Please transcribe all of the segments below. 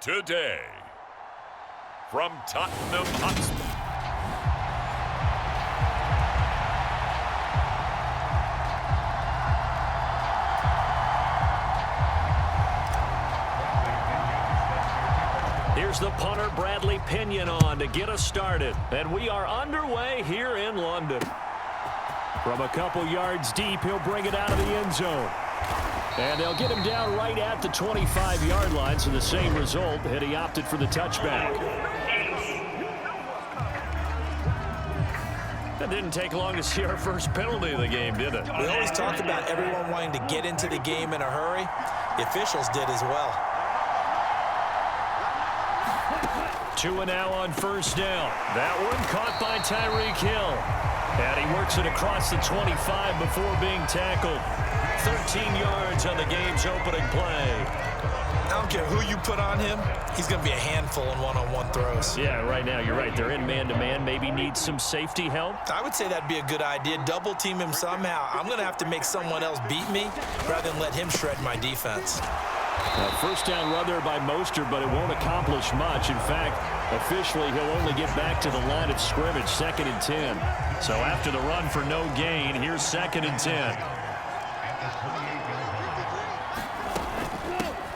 today. From Tottenham Hotspur. Here's the punter, Bradley Pinion, on to get us started. And we are underway here in London. From a couple yards deep, he'll bring it out of the end zone. And they'll get him down right at the 25-yard line, so the same result, and he opted for the touchback. That didn't take long to see our first penalty of the game, did it? We always talk about everyone wanting to get into the game in a hurry. The officials did as well. 2 now on first down. That one caught by Tyreek Hill. And he works it across the 25 before being tackled. 13 yards on the game's opening play. I don't care who you put on him. He's going to be a handful in one-on-one throws. Yeah, right now, you're right. They're in man-to-man. Maybe need some safety help. I would say that'd be a good idea. Double team him somehow. I'm going to have to make someone else beat me rather than let him shred my defense. First down run there by Mostert, but it won't accomplish much. In fact, officially, he'll only get back to the line of scrimmage, 2nd and 10. So after the run for no gain, here's 2nd and 10.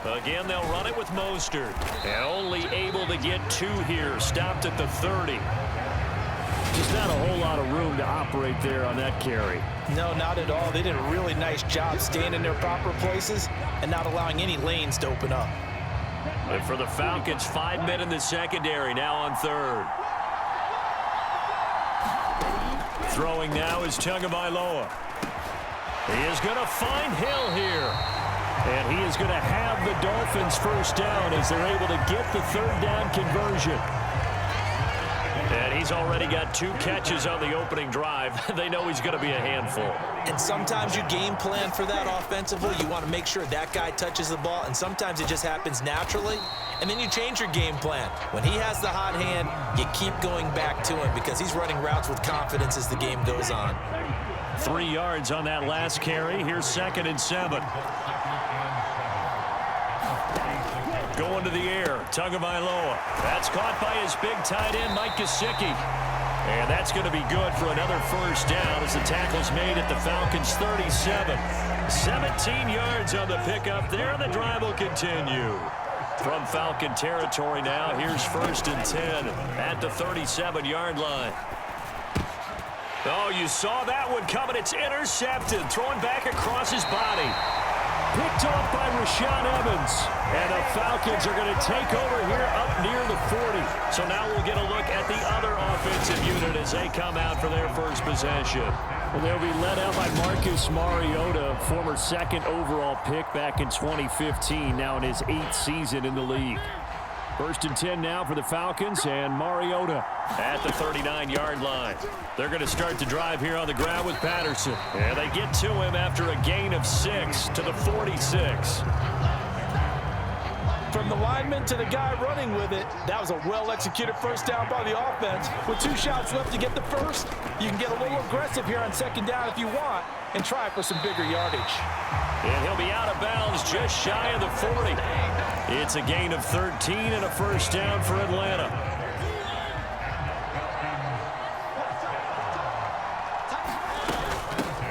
Again, they'll run it with Mostert. And only able to get 2 here. Stopped at the 30. Just not a whole lot of room to operate there on that carry. No, not at all. They did a really nice job staying in their proper places and not allowing any lanes to open up. But for the Falcons, 5 men in the secondary, now on 3rd. Throwing now is Tagovailoa. He is going to find Hill here. And he is going to have the Dolphins first down as they're able to get the 3rd down conversion. And he's already got 2 catches on the opening drive. They know he's going to be a handful. And sometimes you game plan for that offensively. You want to make sure that guy touches the ball, and sometimes it just happens naturally. And then you change your game plan. When he has the hot hand, you keep going back to him because he's running routes with confidence as the game goes on. 3 yards on that last carry. Here's 2nd and 7. Going to the air, Tagovailoa. That's caught by his big tight end, Mike Gesicki. And that's going to be good for another first down as the tackle's made at the Falcons' 37. 17 yards on the pickup there. The drive will continue. From Falcon territory now, here's 1st and 10 at the 37-yard line. Oh, you saw that one coming. It's intercepted. Throwing back across his body. Picked off by Rashaan Evans. And the Falcons are going to take over here up near the 40. So now we'll get a look at the other offensive unit as they come out for their first possession. Well, they'll be led out by Marcus Mariota, former 2nd overall pick back in 2015, now in his 8th season in the league. 1st and 10 now for the Falcons, and Mariota at the 39-yard line. They're going to start the drive here on the ground with Patterson. And they get to him after a gain of 6 to the 46. From the lineman to the guy running with it, that was a well-executed first down by the offense. With 2 shots left to get the first, you can get a little aggressive here on 2nd down if you want and try for some bigger yardage. And he'll be out of bounds just shy of the 40. It's a gain of 13 and a first down for Atlanta.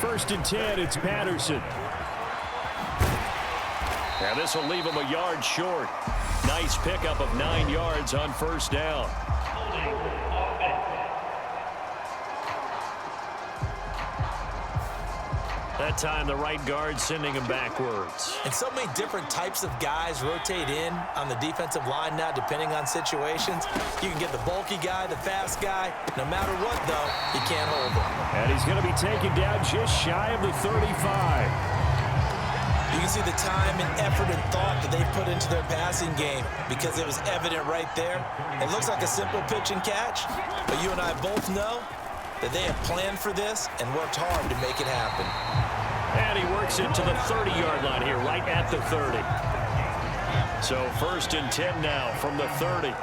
First and 10, it's Patterson. Now this will leave him a yard short. Nice pickup of 9 yards on first down. That time the right guard sending him backwards. And so many different types of guys rotate in on the defensive line now depending on situations. You can get the bulky guy, the fast guy. No matter what, though, you can't hold him. And he's going to be taken down just shy of the 35. You can see the time and effort and thought that they put into their passing game because it was evident right there. It looks like a simple pitch and catch, but you and I both know that they have planned for this and worked hard to make it happen. And he works it to the 30-yard line here, right at the 30. So 1st and 10 now from the 30.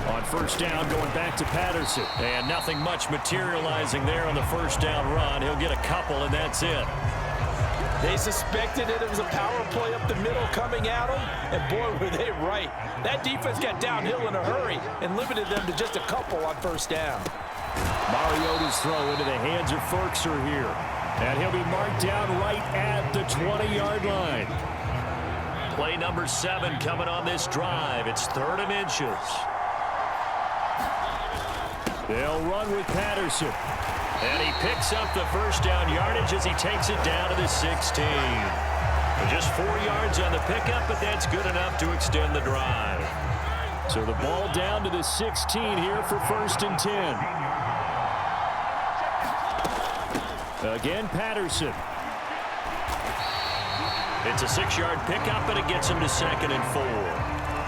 On first down, going back to Patterson. And nothing much materializing there on the first down run. He'll get a couple, and that's it. They suspected it. It was a power play up the middle coming at them, and boy, were they right. That defense got downhill in a hurry and limited them to just a couple on first down. Mariota's throw into the hands of Ferkser here. And he'll be marked down right at the 20-yard line. Play number 7 coming on this drive. It's 3rd and inches. They'll run with Patterson. And he picks up the first down yardage as he takes it down to the 16. Just 4 yards on the pickup, but that's good enough to extend the drive. So the ball down to the 16 here for 1st and 10. Again, Patterson. It's a 6-yard pickup, and it gets him to 2nd and 4.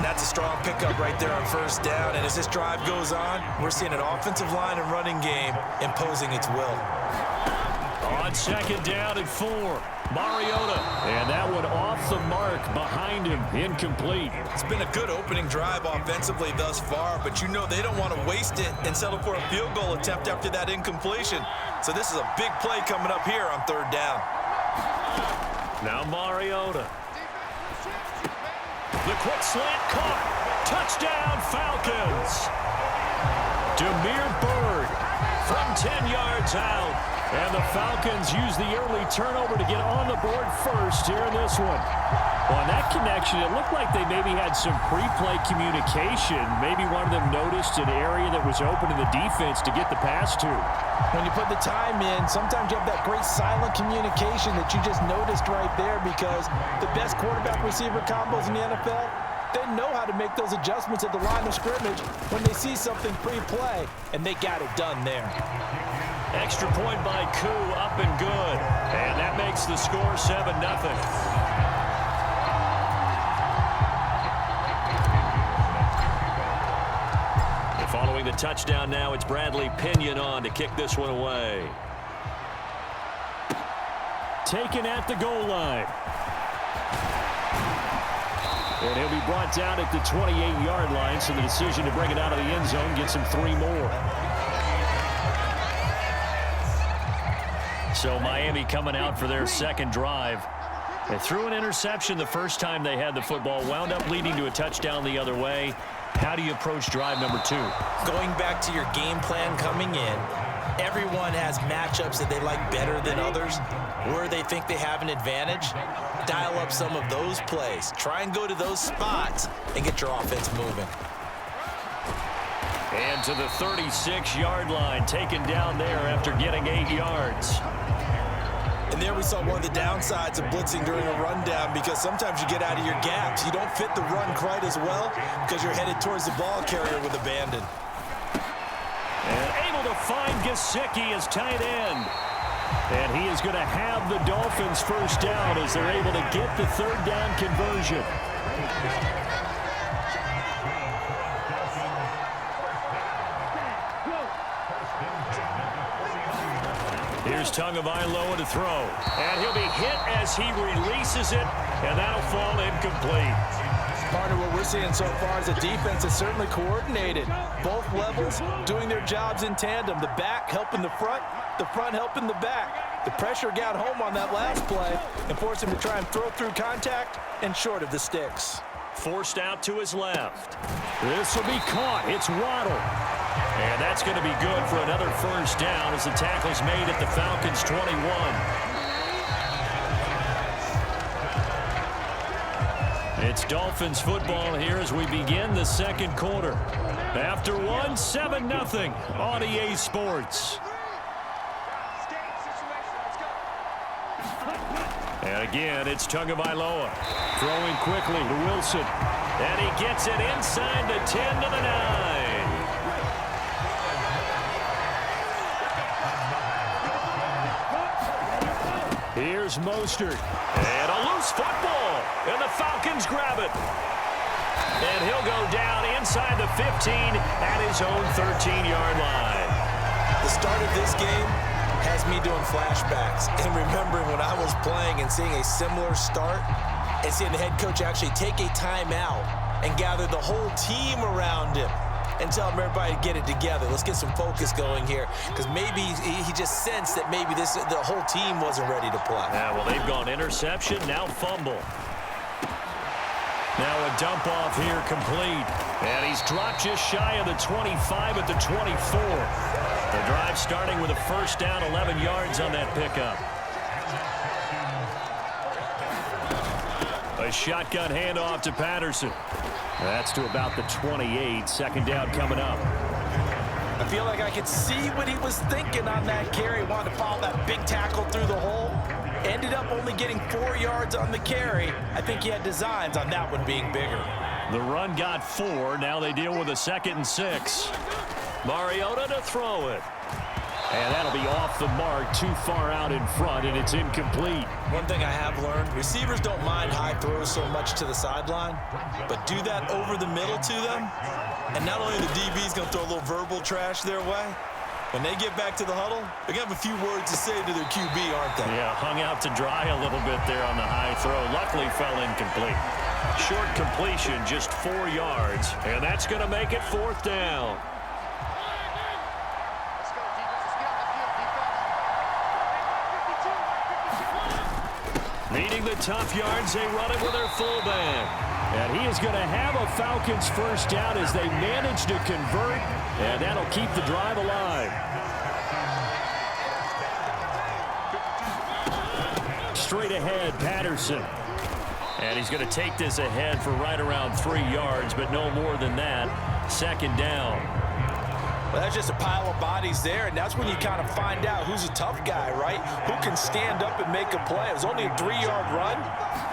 That's a strong pickup right there on first down. And as this drive goes on, we're seeing an offensive line and running game imposing its will. On 2nd down and 4, Mariota. And that one off the mark behind him, incomplete. It's been a good opening drive offensively thus far, but you know they don't want to waste it and settle for a field goal attempt after that incompletion. So this is a big play coming up here on 3rd down. Now Mariota. The quick slant caught. Touchdown, Falcons. Demir Bird from 10 yards out. And the Falcons use the early turnover to get on the board first here in this one. Well, in that connection, it looked like they maybe had some pre-play communication. Maybe one of them noticed an area that was open in the defense to get the pass to. When you put the time in, sometimes you have that great silent communication that you just noticed right there, because the best quarterback-receiver combos in the NFL, they know how to make those adjustments at the line of scrimmage when they see something pre-play, and they got it done there. Extra point by Koo, up and good. And that makes the score 7-0. Following the touchdown now, it's Bradley Pinion on to kick this one away. Taken at the goal line. And he'll be brought down at the 28-yard line, so the decision to bring it out of the end zone gets him 3 more. So Miami coming out for their 2nd drive. They threw an interception the first time they had the football, wound up leading to a touchdown the other way. How do you approach drive number 2? Going back to your game plan coming in, everyone has matchups that they like better than others, where they think they have an advantage. Dial up some of those plays. Try and go to those spots and get your offense moving. And to the 36-yard line, taken down there after getting 8 yards. And there we saw one of the downsides of blitzing during a rundown, because sometimes you get out of your gaps. You don't fit the run quite as well because you're headed towards the ball carrier with abandon. And able to find Gesicki as tight end. And he is going to have the Dolphins first down as they're able to get the 3rd down conversion. Here's Tagovailoa to throw. And he'll be hit as he releases it, and that'll fall incomplete. Part of what we're seeing so far is the defense is certainly coordinated. Both levels doing their jobs in tandem. The back helping the front helping the back. The pressure got home on that last play and forced him to try and throw through contact and short of the sticks. Forced out to his left. This will be caught. It's Waddle. And that's going to be good for another first down as the tackle's made at the Falcons' 21. It's Dolphins football here as we begin the 2nd quarter. After 7-0 on EA Sports. And again, it's Tagovailoa throwing quickly to Wilson. And he gets it inside the 10 to the 9. Here's Mostert. And a loose football. And the Falcons grab it. And he'll go down inside the 15 at his own 13-yard line. The start of this game has me doing flashbacks and remembering when I was playing and seeing a similar start and seeing the head coach actually take a timeout and gather the whole team around him. and tell him everybody to get it together. Let's get some focus going here, because maybe he just sensed that maybe the whole team wasn't ready to play. Yeah, well, they've gone interception, now fumble. Now a dump off here complete. And he's dropped just shy of the 25 at the 24. The drive starting with a first down, 11 yards on that pickup. A shotgun handoff to Patterson. That's to about the 28. Second down coming up. I feel like I could see what he was thinking on that carry. Wanted to follow that big tackle through the hole. Ended up only getting 4 yards on the carry. I think he had designs on that one being bigger. The run got 4. Now they deal with a 2nd and 6. Mariota to throw it. And that'll be off the mark, too far out in front, and it's incomplete. One thing I have learned, receivers don't mind high throws so much to the sideline, but do that over the middle to them, and not only the DB's going to throw a little verbal trash their way, when they get back to the huddle, they're going to have a few words to say to their QB, aren't they? Yeah, hung out to dry a little bit there on the high throw. Luckily fell incomplete. Short completion, just 4 yards, and that's going to make it 4th down. Needing the tough yards, they run it with their fullback. And he is going to have a Falcons first down as they manage to convert, and that'll keep the drive alive. Straight ahead, Patterson. And he's going to take this ahead for right around 3 yards, but no more than that. 2nd down. Well, that's just a pile of bodies there, and that's when you kind of find out who's a tough guy, right? Who can stand up and make a play. It was only a 3-yard run,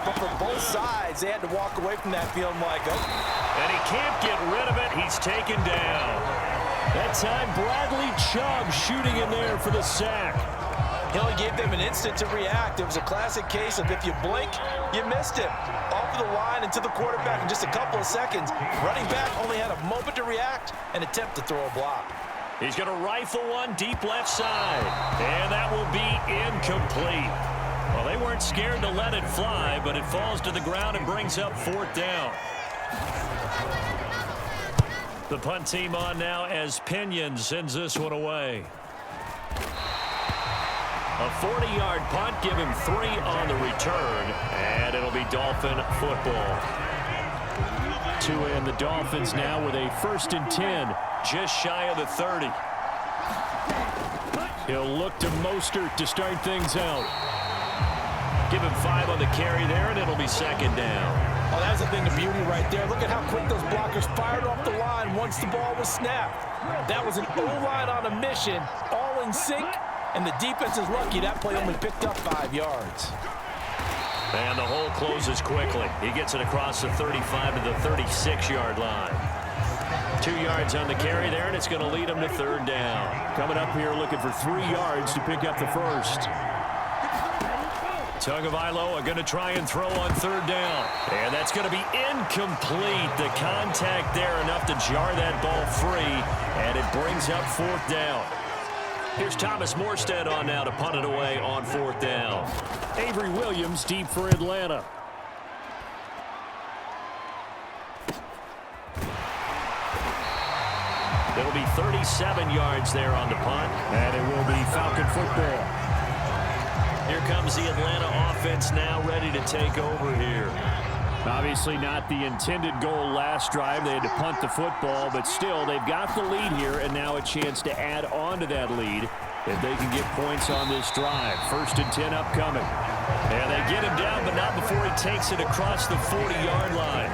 but for both sides, they had to walk away from that feeling like, oh. And he can't get rid of it. He's taken down. That time, Bradley Chubb shooting in there for the sack. He only gave them an instant to react. It was a classic case of if you blink, you missed him. Off of the line and to the quarterback in just a couple of seconds. Running back only had a moment to react and attempt to throw a block. He's going to rifle one deep left side. And that will be incomplete. Well, they weren't scared to let it fly, but it falls to the ground and brings up 4th down. The punt team on now as Pinion sends this one away. A 40-yard punt, give him 3 on the return, and it'll be Dolphin football. And the Dolphins now with a 1st and 10, just shy of the 30. He'll look to Mostert to start things out. Give him 5 on the carry there, and it'll be 2nd down. Oh, that was a thing of beauty right there. Look at how quick those blockers fired off the line once the ball was snapped. That was an O-line on a mission, all in sync. And the defense is lucky that play only picked up 5 yards. And the hole closes quickly. He gets it across the 35 to the 36-yard line. 2 yards on the carry there, and it's going to lead him to 3rd down. Coming up here looking for 3 yards to pick up the first. Tagovailoa going to try and throw on 3rd down. And that's going to be incomplete. The contact there enough to jar that ball free, and it brings up 4th down. Here's Thomas Morstead on now to punt it away on 4th down. Avery Williams deep for Atlanta. It'll be 37 yards there on the punt, and it will be Falcon football. Here comes the Atlanta offense now ready to take over here. Obviously not the intended goal last drive. They had to punt the football, but still they've got the lead here and now a chance to add on to that lead if they can get points on this drive. 1st and 10 upcoming. And they get him down, but not before he takes it across the 40-yard line.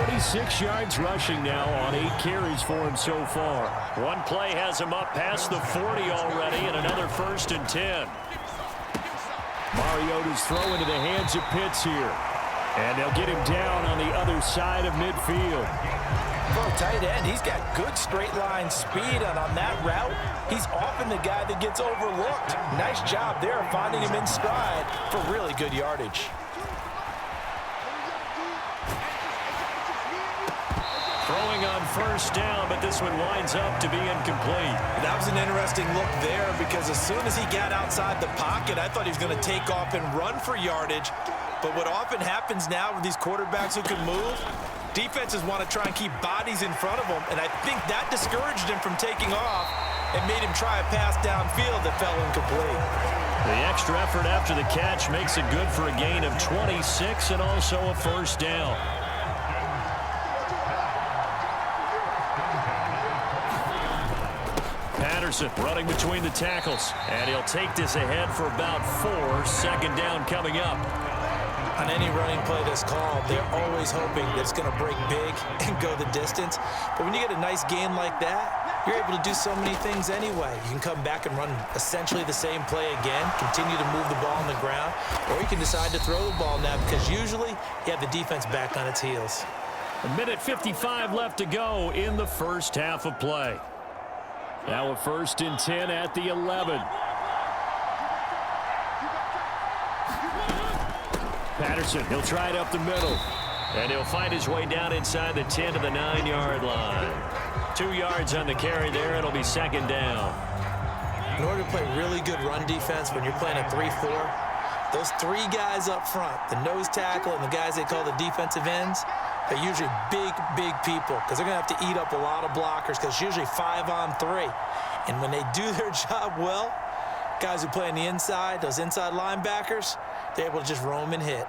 46 yards rushing now on 8 carries for him so far. One play has him up past the 40 already, and another 1st and 10. Mariota's throw into the hands of Pitts here. And they'll get him down on the other side of midfield. For a tight end, he's got good straight line speed, and on that route, he's often the guy that gets overlooked. Nice job there finding him in stride for really good yardage. Throwing on 1st down, but this one winds up to be incomplete. That was an interesting look there because as soon as he got outside the pocket, I thought he was going to take off and run for yardage. But what often happens now with these quarterbacks who can move, Defenses want to try and keep bodies in front of them, and I think that discouraged him from taking off and made him try a pass downfield that fell incomplete. The extra effort after the catch makes it good for a gain of 26 and also a first down. Patterson running between the tackles, and he'll take this ahead for about 4. Second down coming up. On any running play that's called, they're always hoping that it's going to break big and go the distance. But when you get a nice gain like that, you're able to do so many things anyway. You can come back and run essentially the same play again, continue to move the ball on the ground, or you can decide to throw the ball now because usually you have the defense back on its heels. A minute 55 left to go in the first half of play. Now a 1st and 10 at the 11. Patterson, he'll try it up the middle. And he'll find his way down inside the 10 to the 9-yard line. 2 yards on the carry there. It'll be second down. In order to play really good run defense when you're playing a 3-4, those 3 guys up front, the nose tackle and the guys they call the defensive ends, they're usually big people because they're going to have to eat up a lot of blockers because it's usually 5-on-3. And when they do their job well, guys who play on the inside, those inside linebackers, they're able to just roam and hit.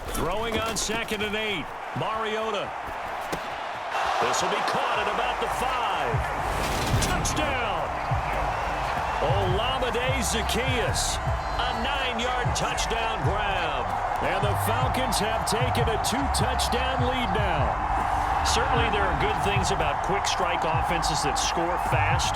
Throwing on 2nd and 8. Mariota. This will be caught at about the 5. Touchdown! Olamide Zaccheaus. A 9-yard touchdown grab. And the Falcons have taken a 2-touchdown lead now. Certainly there are good things about quick strike offenses that score fast,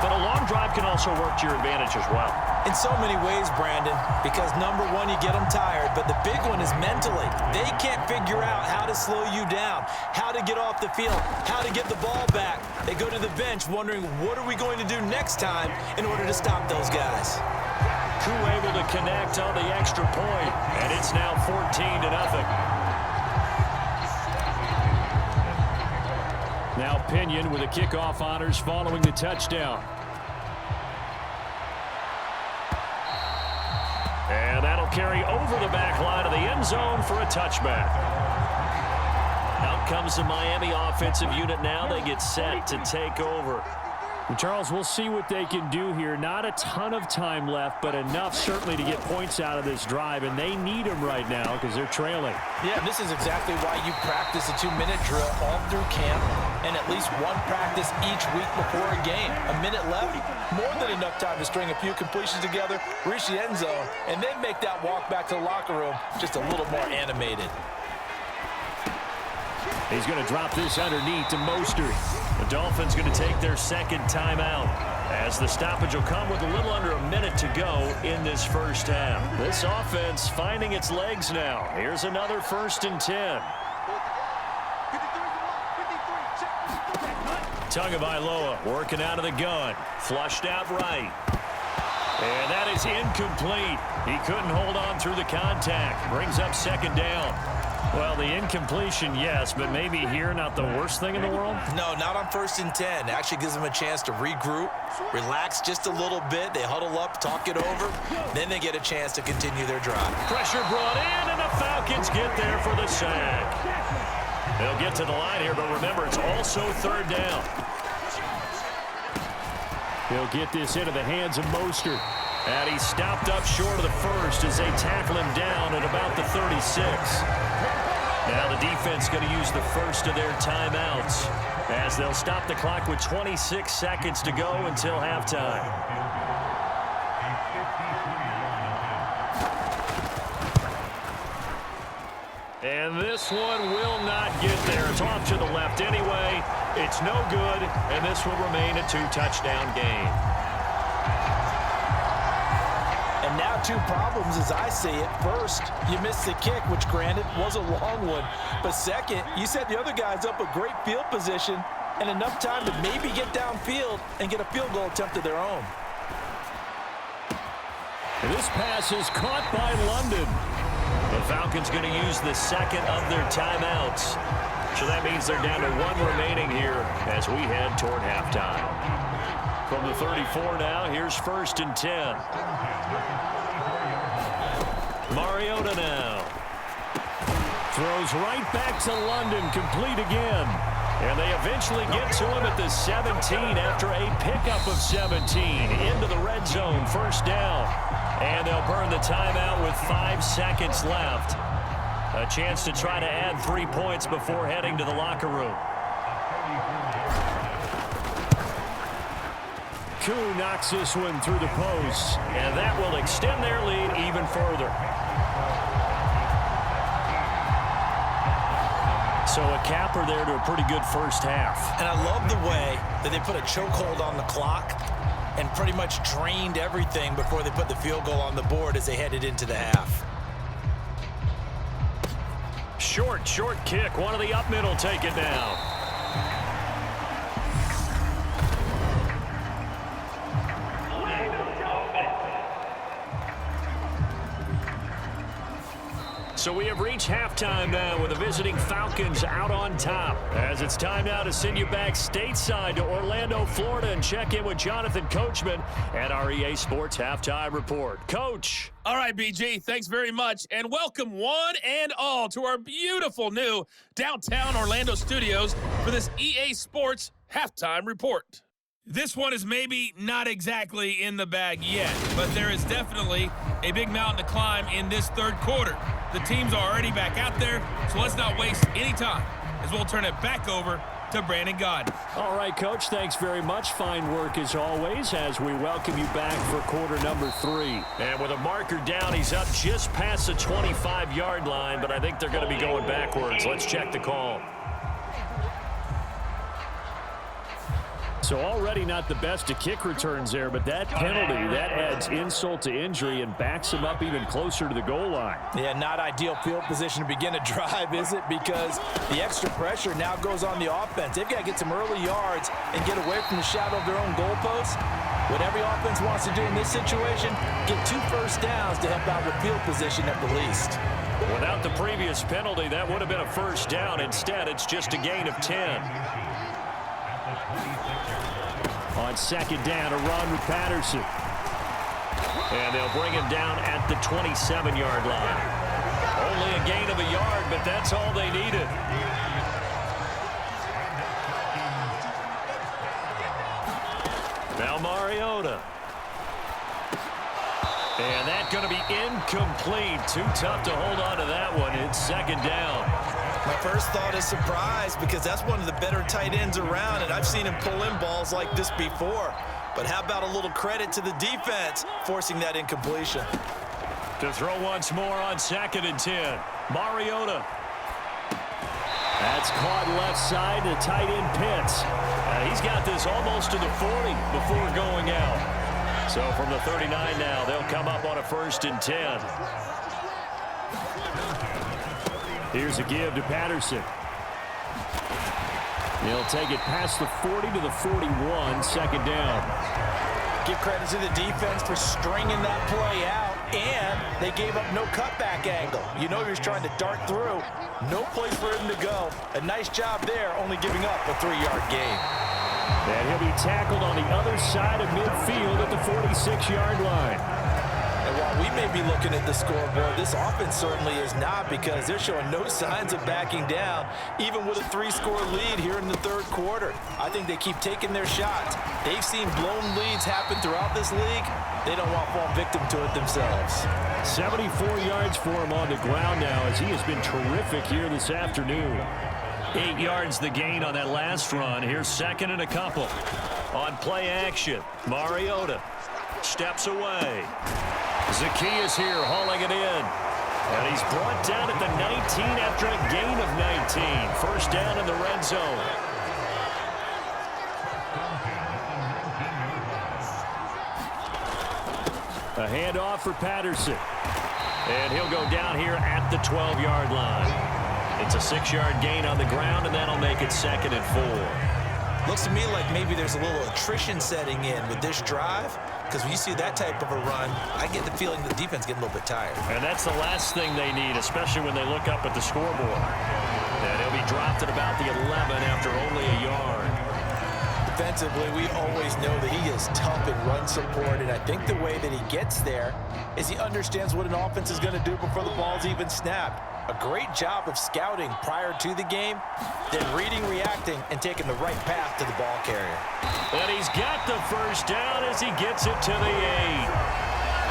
but a long drive can also work to your advantage as well. In so many ways, Brandon, because number one, you get them tired, but the big one is mentally. They can't figure out how to slow you down, how to get off the field, how to get the ball back. They go to the bench wondering, what are we going to do next time in order to stop those guys? Koo able to connect on the extra point, and it's now 14-0. Now Pinion with the kickoff honors following the touchdown. And that'll carry over the back line of the end zone for a touchback. Out comes the Miami offensive unit now. They get set to take over. And Charles, we'll see what they can do here. Not a ton of time left, but enough certainly to get points out of this drive, and they need them right now because they're trailing. Yeah, and this is exactly why you practice a 2-minute drill all through camp and at least one practice each week before a game. A minute left, more than enough time to string a few completions together, reach the end zone, and then make that walk back to the locker room just a little more animated. He's going to drop this underneath to Mostert. The Dolphins going to take their second timeout as the stoppage will come with a little under a minute to go in this first half. This offense finding its legs now. Here's another 1st and 10. Tagovailoa working out of the gun. Flushed out right. And that is incomplete. He couldn't hold on through the contact. Brings up second down. Well, the incompletion, yes, but maybe here not the worst thing in the world? No, not on 1st and 10. It actually gives them a chance to regroup, relax just a little bit. They huddle up, talk it over. Then they get a chance to continue their drive. Pressure brought in, and the Falcons get there for the sack. They'll get to the line here, but remember, it's also 3rd down. He'll get this into the hands of Mostert. And he's stopped up short of the first as they tackle him down at about the 36. Now the defense going to use the first of their timeouts as they'll stop the clock with 26 seconds to go until halftime. And this one will not get there. It's off to the left anyway. It's no good, and this will remain a 2-touchdown game. And now 2 problems as I see it. First, you missed the kick, which granted was a long one. But second, you set the other guys up a great field position and enough time to maybe get downfield and get a field goal attempt of their own. This pass is caught by London. The Falcons going to use the second of their timeouts. So that means they're down to 1 remaining here as we head toward halftime. From the 34 now, here's 1st and 10. Mariota now. Throws right back to London, complete again. And they eventually get to him at the 17 after a pickup of 17. Into the red zone, 1st down. And they'll burn the timeout with 5 seconds left. A chance to try to add 3 points before heading to the locker room. Koo knocks this one through the post. And that will extend their lead even further. So a capper there to a pretty good first half. And I love the way that they put a chokehold on the clock and pretty much drained everything before they put the field goal on the board as they headed into the half. Short kick. One of the up middle take it down. So we have reached halftime now with the visiting Falcons out on top. As it's time now to send you back stateside to Orlando, Florida, and check in with Jonathan Coachman at our EA Sports Halftime Report. Coach. All right, BG, thanks very much, and welcome one and all to our beautiful new downtown Orlando studios for this EA Sports Halftime Report. This one is maybe not exactly in the bag yet, but there is definitely a big mountain to climb in this third quarter. The teams are already back out there, so let's not waste any time as we'll turn it back over to Brandon Godden. All right, Coach, thanks very much. Fine work as always as we welcome you back for quarter number 3. And with a marker down, he's up just past the 25-yard line, but I think they're going to be going backwards. Let's check the call. So already not the best of kick returns there, but that penalty, that adds insult to injury and backs him up even closer to the goal line. Yeah, not ideal field position to begin a drive, is it? Because the extra pressure now goes on the offense. They've got to get some early yards and get away from the shadow of their own goalposts. What every offense wants to do in this situation, get 2 first downs to help out with field position at the least. Without the previous penalty, that would have been a first down. Instead, it's just a gain of 10. On 2nd down, a run with Patterson. And they'll bring him down at the 27-yard line. Only a gain of a yard, but that's all they needed. Now Mariota. And that's going to be incomplete. Too tough to hold on to that one. It's 2nd down. My first thought is surprise because that's one of the better tight ends around, and I've seen him pull in balls like this before. But how about a little credit to the defense forcing that incompletion? To throw once more on 2nd and 10. Mariota. That's caught left side to tight end Pitts. He's got this almost to the 40 before going out. So from the 39 now, they'll come up on a 1st and 10. Here's a give to Patterson. He'll take it past the 40 to the 41, 2nd down. Give credit to the defense for stringing that play out, and they gave up no cutback angle. You know he was trying to dart through. No place for him to go. A nice job there, only giving up a 3-yard gain. And he'll be tackled on the other side of midfield at the 46-yard line. And while we may be looking at the scoreboard, this offense certainly is not, because they're showing no signs of backing down, even with a 3-score lead here in the third quarter. I think they keep taking their shots. They've seen blown leads happen throughout this league. They don't want to fall victim to it themselves. 74 yards for him on the ground now, as he has been terrific here this afternoon. 8 yards the gain on that last run. Here's 2nd and a couple. On play action, Mariota steps away. Zacchaeus here hauling it in. And he's brought down at the 19 after a gain of 19. 1st down in the red zone. A handoff for Patterson. And he'll go down here at the 12-yard line. It's a 6-yard gain on the ground, and that'll make it 2nd and 4. Looks to me like maybe there's a little attrition setting in with this drive, because when you see that type of a run, I get the feeling the defense getting a little bit tired. And that's the last thing they need, especially when they look up at the scoreboard. And he'll be dropped at about the 11 after only a yard. defensively, we always know that he is tough in run support, and I think the way that he gets there is he understands what an offense is going to do before the ball's even snapped. A great job of scouting prior to the game, then reading, reacting, and taking the right path to the ball carrier. And he's got the first down as he gets it to the 8.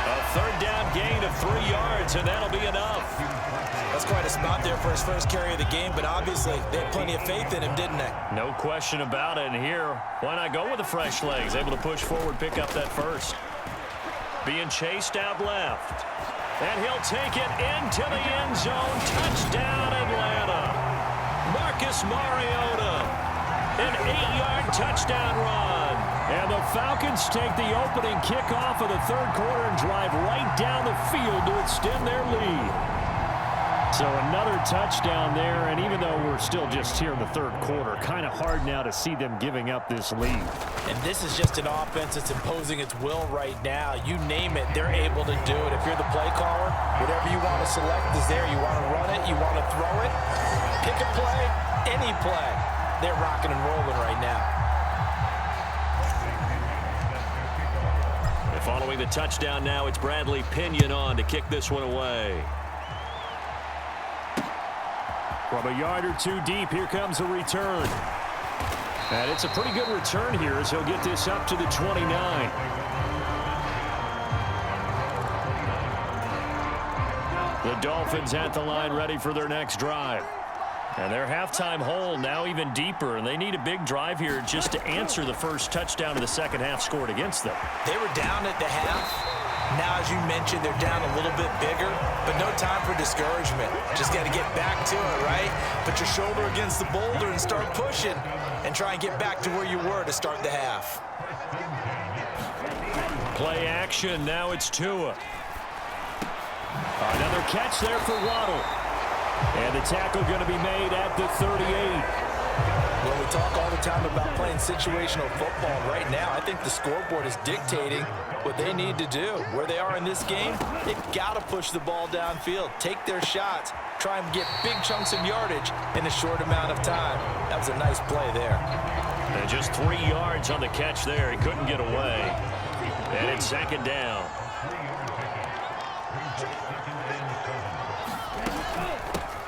A third down gain of 3 yards, and that'll be enough. That's quite a spot there for his first carry of the game, but obviously they had plenty of faith in him, didn't they? No question about it. And here, why not go with the fresh legs? Able to push forward, pick up that first. Being chased out left. And he'll take it into the end zone. Touchdown, Atlanta. Marcus Mariota. An 8-yard touchdown run. And the Falcons take the opening kickoff of the third quarter and drive right down the field to extend their lead. So another touchdown there, and even though we're still just here in the third quarter, kind of hard now to see them giving up this lead. And this is just an offense that's imposing its will right now. You name it, they're able to do it. If you're the play caller, whatever you want to select is there. You want to run it, you want to throw it, pick a play, any play. They're rocking and rolling right now. And following the touchdown now, it's Bradley Pinion on to kick this one away. From a yard or two deep, here comes a return. And it's a pretty good return here as he'll get this up to the 29. The Dolphins at the line ready for their next drive. And their halftime hole now even deeper, and they need a big drive here just to answer the first touchdown of the second half scored against them. They were down at the half. Now, as you mentioned, they're down a little bit bigger, but no time for discouragement. Just got to get back to it, right? Put your shoulder against the boulder and start pushing and try and get back to where you were to start the half. Play action. Now it's Tua. Another catch there for Waddle. And the tackle going to be made at the 38. Well, we talk all the time about playing situational football. Right now, I think the scoreboard is dictating what they need to do. Where they are in this game, they've got to push the ball downfield, take their shots, try and get big chunks of yardage in a short amount of time. That was a nice play there. And just 3 yards on the catch there. He couldn't get away. And it's second down.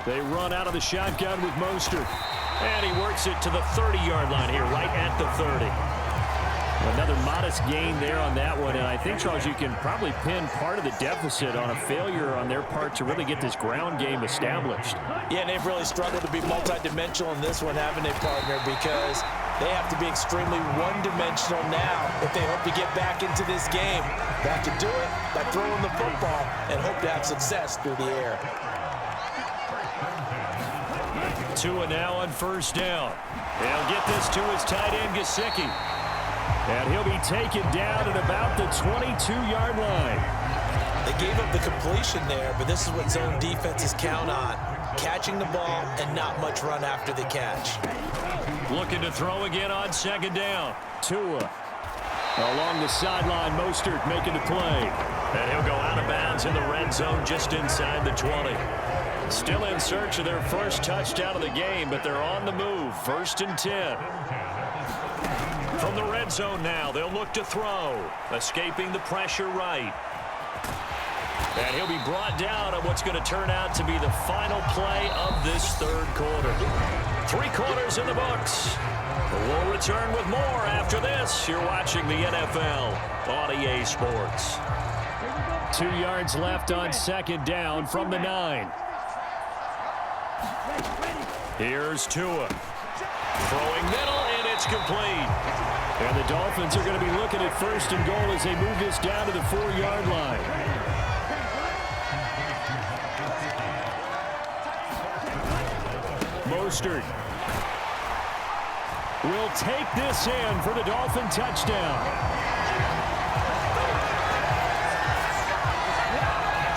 They run out of the shotgun with Mostert. And he works it to the 30-yard line here, right at the 30. Another modest gain there on that one, and I think, Charles, you can probably pin part of the deficit on a failure on their part to really get this ground game established. Yeah, and they've really struggled to be multidimensional in this one, haven't they, partner? Because they have to be extremely one-dimensional now if they hope to get back into this game. They have to do it by throwing the football and hope to have success through the air. Tua now on first down. They'll get this to his tight end, Gesicki. And he'll be taken down at about the 22-yard line. They gave up the completion there, but this is what zone defenses count on. Catching the ball and not much run after the catch. Looking to throw again on second down. Tua. Along the sideline, Mostert making the play. And he'll go out of bounds in the red zone just inside the 20. Still in search of their first touchdown of the game, but they're on the move. 1st and 10. From the red zone now, they'll look to throw. Escaping the pressure right. And he'll be brought down on what's going to turn out to be the final play of this third quarter. 3 quarters in the books. We'll return with more after this. You're watching the NFL on EA Sports. 2 yards left on second down from the 9. Here's Tua. Throwing middle, and it's complete. And the Dolphins are going to be looking at 1st and goal as they move this down to the 4-yard line. Mostert will take this in for the Dolphin touchdown.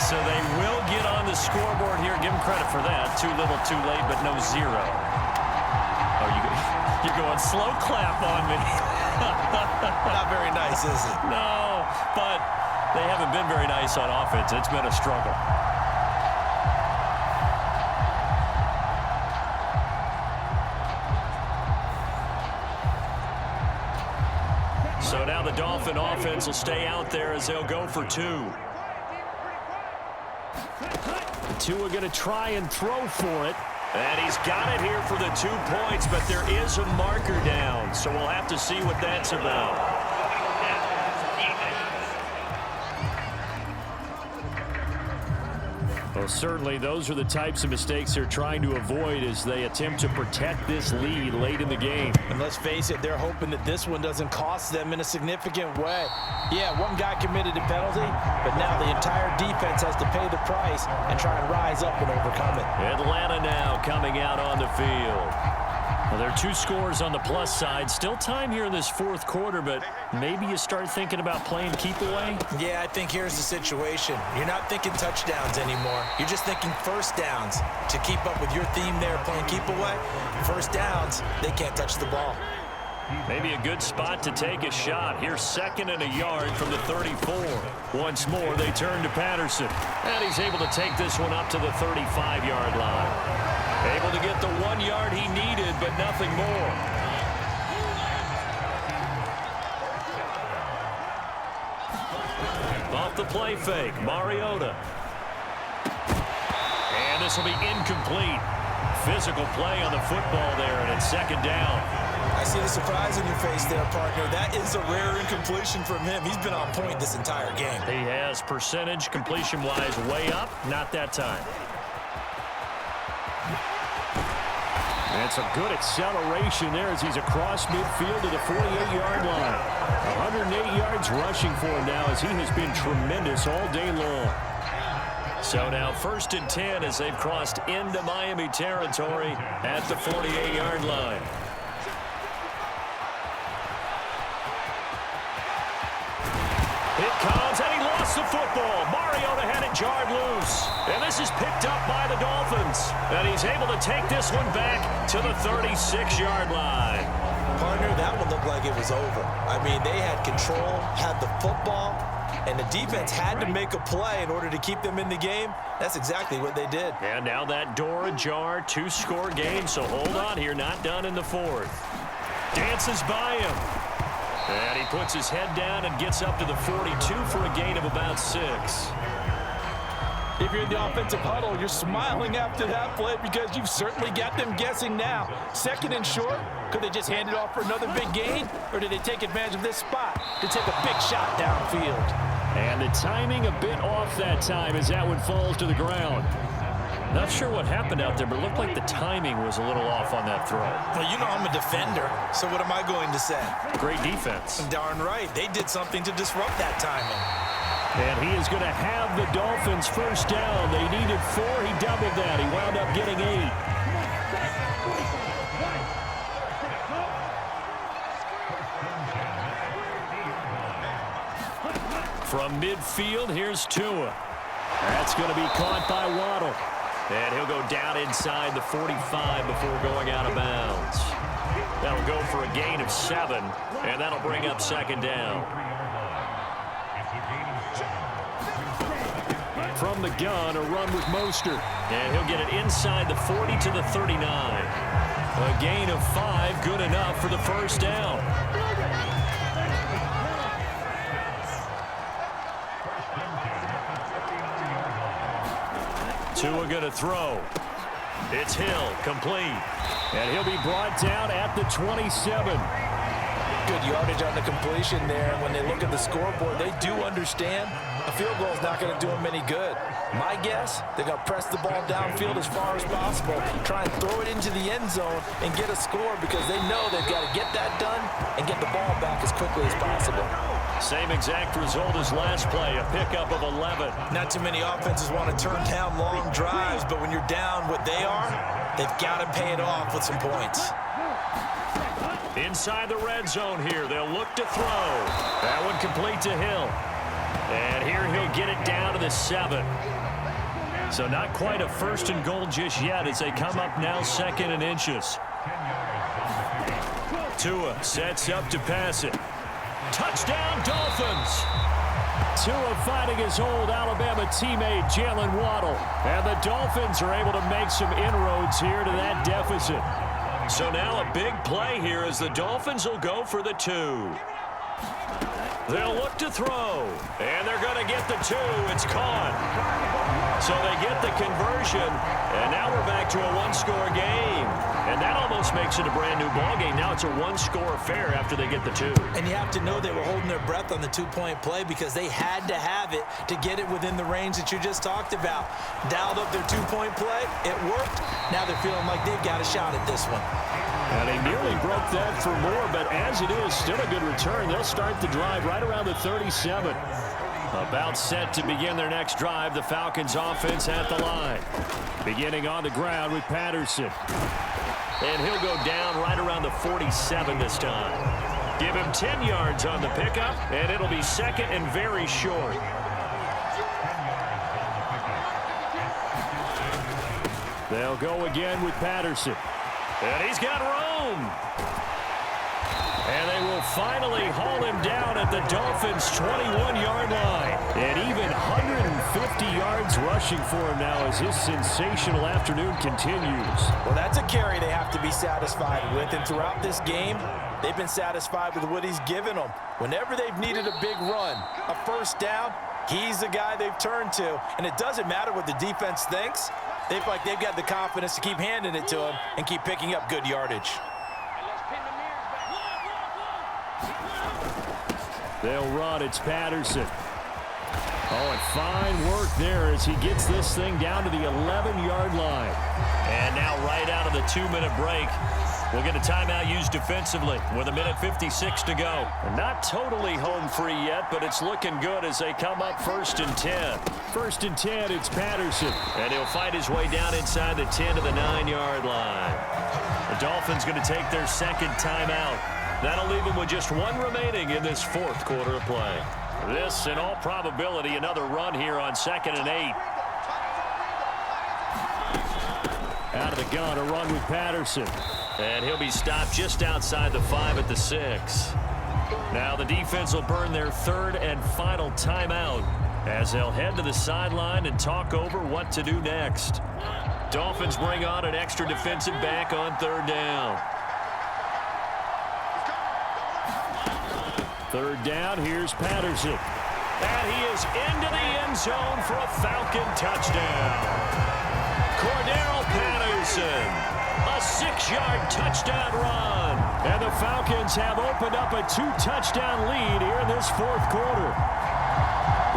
So they will get on the scoreboard here. Give them credit for that. Too little, too late, but no 0. Oh, you're going slow clap on me. Not very nice, is it? No, but they haven't been very nice on offense. It's been a struggle. So now the Dolphin offense will stay out there as they'll go for 2. Tua going to try and throw for it. And he's got it here for the 2 points, but there is a marker down. So we'll have to see what that's about. Well, certainly those are the types of mistakes they're trying to avoid as they attempt to protect this lead late in the game. And let's face it, they're hoping that this one doesn't cost them in a significant way. Yeah, one guy committed a penalty, but now the entire defense has to pay the price and try and rise up and overcome it. Atlanta now coming out on the field. Well, there are 2 scores on the plus side. Still time here in this 4th quarter, but maybe you start thinking about playing keep away? Yeah, I think here's the situation. You're not thinking touchdowns anymore. You're just thinking first downs. To keep up with your theme there, playing keep away, first downs, they can't touch the ball. Maybe a good spot to take a shot. Here's 2nd and a yard from the 34. Once more, they turn to Patterson. And he's able to take this one up to the 35-yard line. Able to get the 1 yard he needed, but nothing more. Off the play fake, Mariota. And this will be incomplete. Physical play on the football there, and it's 2nd down. I see the surprise on your face there, partner. That is a rare incompletion from him. He's been on point this entire game. He has percentage completion-wise way up, not that time. And it's a good acceleration there as he's across midfield to the 48-yard line. 108 yards rushing for him now as he has been tremendous all day long. So now 1st and 10 as they've crossed into Miami territory at the 48-yard line. It comes, and he lost the football. Mariota had it jarred loose. And this is picked up by the Dolphins. And he's able to take this one back to the 36-yard line. Partner, that one looked like it was over. I mean, they had control, had the football, and the defense had to make a play in order to keep them in the game. That's exactly what they did. And now that door ajar, 2-score game, so hold on here, not done in the 4th. Dances by him. And he puts his head down and gets up to the 42 for a gain of about 6. If you're in the offensive huddle, you're smiling after that play because you've certainly got them guessing now. 2nd and short, could they just hand it off for another big gain? Or did they take advantage of this spot to take a big shot downfield? And the timing a bit off that time as that one falls to the ground. Not sure what happened out there, but it looked like the timing was a little off on that throw. Well, you know I'm a defender, so what am I going to say? Great defense. Darn right. They did something to disrupt that timing. And he is going to have the Dolphins 1st down. They needed 4. He doubled that. He wound up getting 8. From midfield, here's Tua. That's going to be caught by Waddle. And he'll go down inside the 45 before going out of bounds. That'll go for a gain of 7, and that'll bring up 2nd down. From the gun, a run with Mostert. And he'll get it inside the 40 to the 39. A gain of 5, good enough for the 1st down. Tua going to throw. It's Hill, complete. And he'll be brought down at the 27. Good yardage on the completion there. And when they look at the scoreboard, they do understand a field goal is not going to do them any good. My guess, they're going to press the ball downfield as far as possible, try and throw it into the end zone and get a score because they know they've got to get that done and get the ball back as quickly as possible. Same exact result as last play, a pickup of 11. Not too many offenses want to turn down long drives, but when you're down what they are, they've got to pay it off with some points. Inside the red zone here, they'll look to throw. That one complete to Hill. And here he'll get it down to the 7. So not quite a 1st and goal just yet as they come up now 2nd and inches. Tua sets up to pass it. Touchdown, Dolphins! Tua fighting his old Alabama teammate, Jalen Waddle. And the Dolphins are able to make some inroads here to that deficit. So now a big play here as the Dolphins will go for the 2. They'll look to throw, and they're going to get the 2. It's caught. So they get the conversion, and now we're back to a one-score game. And that almost makes it a brand-new ballgame. Now it's a one-score affair after they get the 2. And you have to know they were holding their breath on the two-point play because they had to have it to get it within the range that you just talked about. Dialed up their two-point play. It worked. Now they're feeling like they've got a shot at this one. And they nearly broke that for more, but as it is, still a good return. They'll start the drive right around the 37. About set to begin their next drive, the Falcons offense at the line. Beginning on the ground with Patterson. And he'll go down right around the 47 this time. Give him 10 yards on the pickup, and it'll be second and very short. They'll go again with Patterson. And he's got room. And they will finally haul him down at the Dolphins' 21-yard line. And even 150 yards rushing for him now as his sensational afternoon continues. Well, that's a carry they have to be satisfied with. And throughout this game, they've been satisfied with what he's given them. Whenever they've needed a big run, a first down, he's the guy they've turned to. And it doesn't matter what the defense thinks. They feel like they've got the confidence to keep handing it to him and keep picking up good yardage. They'll run. It's Patterson. Oh, and fine work there as he gets this thing down to the 11-yard line. And now right out of the 2-minute break, we'll get a timeout used defensively with 1:56 to go. And not totally home free yet, but it's looking good as they come up 1st and 10. 1st and 10, it's Patterson. And he'll fight his way down inside the 10 to the 9-yard line. The Dolphins going to take their second timeout. That'll leave them with just one remaining in this fourth quarter of play. This, in all probability, another run here on 2nd and 8. Out of the gun, a run with Patterson. And he'll be stopped just outside the 5 at the 6. Now the defense will burn their third and final timeout as they'll head to the sideline and talk over what to do next. Dolphins bring on an extra defensive back on 3rd down. 3rd down, here's Patterson. And he is into the end zone for a Falcon touchdown. Cordero Patterson, a 6-yard touchdown run. And the Falcons have opened up a 2-touchdown lead here in this fourth quarter.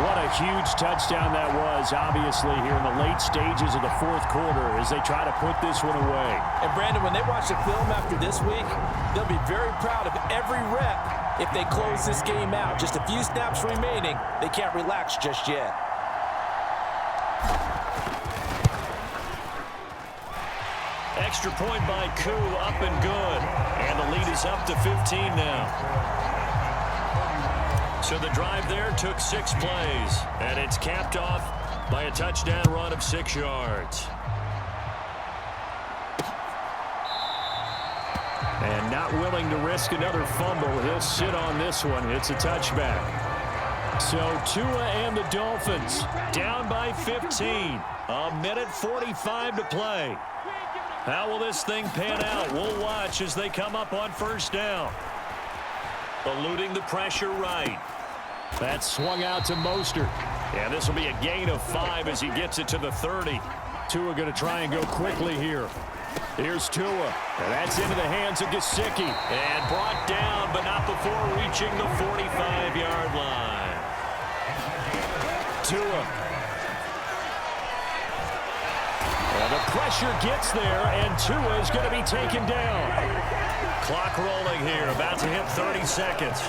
What a huge touchdown that was, obviously, here in the late stages of the fourth quarter as they try to put this one away. And, Brandon, when they watch the film after this week, they'll be very proud of every rep if they close this game out. Just a few snaps remaining. They can't relax just yet. Extra point by Koo, up and good. And the lead is up to 15 now. So the drive there took 6 plays. And it's capped off by a touchdown run of 6 yards. And not willing to risk another fumble. He'll sit on this one. It's a touchback. So Tua and the Dolphins down by 15. 1:45 to play. How will this thing pan out? We'll watch as they come up on 1st down. Eluding the pressure right. That swung out to Mostert. And this will be a gain of 5 as he gets it to the 30. Tua going to try and go quickly here. Here's Tua. And that's into the hands of Gesicki. And brought down, but not before reaching the 45-yard line. Tua. Well, the pressure gets there, and Tua is going to be taken down. Clock rolling here, about to hit 30 seconds.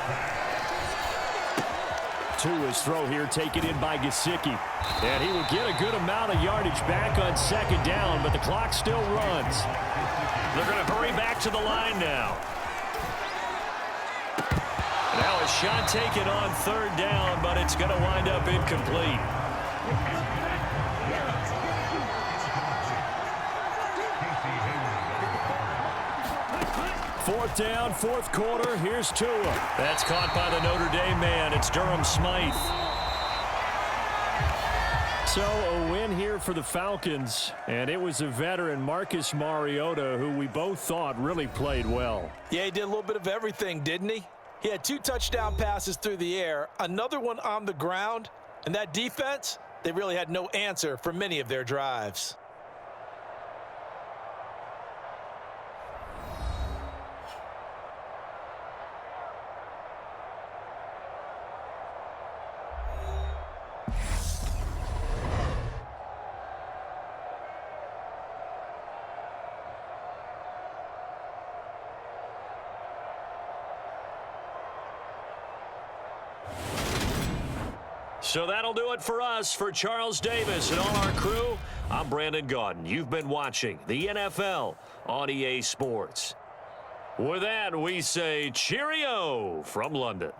Tua's throw here taken in by Gesicki. And he will get a good amount of yardage back on 2nd down, but the clock still runs. They're going to hurry back to the line now. Now a shot taken on 3rd down, but it's going to wind up incomplete. Fourth down, fourth quarter. Here's Tua. That's caught by the Notre Dame man. It's Durham Smythe. So a win here for the Falcons, and it was a veteran, Marcus Mariota, who we both thought really played well. Yeah, he did a little bit of everything, didn't he? He had 2 touchdown passes through the air, another one on the ground, and that defense, they really had no answer for many of their drives. So that'll do it for us. For Charles Davis and all our crew, I'm Brandon Gaudin. You've been watching the NFL on EA Sports. With that, we say cheerio from London.